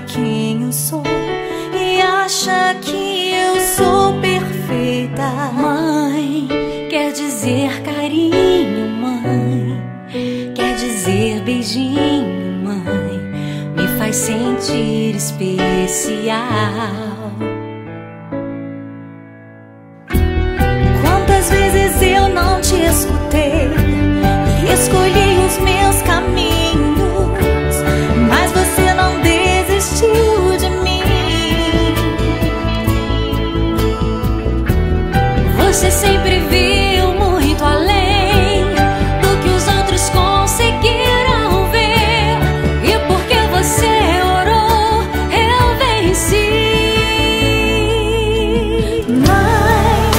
quem eu sou e acha que eu sou perfeita. Mãe, quer dizer carinho, mãe, quer dizer beijinho, mãe, me faz sentir especial. Quantas vezes eu não te escutei e escolhi os meus caminhos, mas você não desistiu de mim. Você sempre viu muito além do que os outros conseguiram ver, e porque você orou, eu venci. Mãe,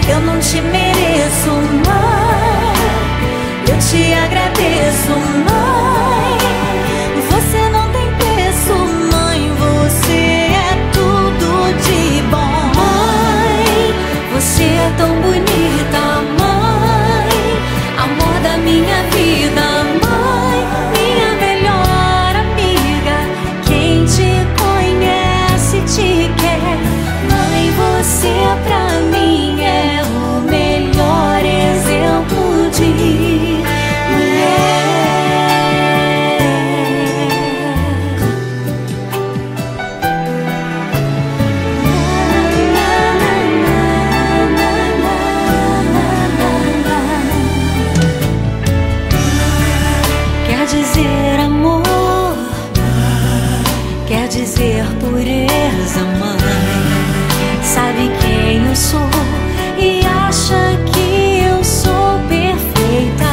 eu não te mereço, mãe, eu te agradeço, mãe. Você não tem preço, mãe, você é tudo de bom. Mãe, você é tão bonita, mãe, amor da minha vida, mãe, minha melhor amiga. Quem te conhece te quer, mãe, você pra mim é o melhor exemplo de mulher. Quer dizer amor, quer dizer pureza, mãe, sabe quem eu sou e acha que eu sou perfeita.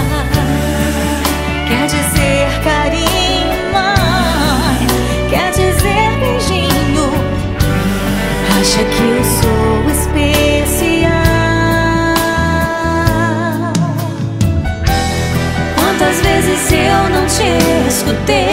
Quer dizer carinho, mãe, quer dizer beijinho, acha que eu sou especial. Quantas vezes eu não te escutei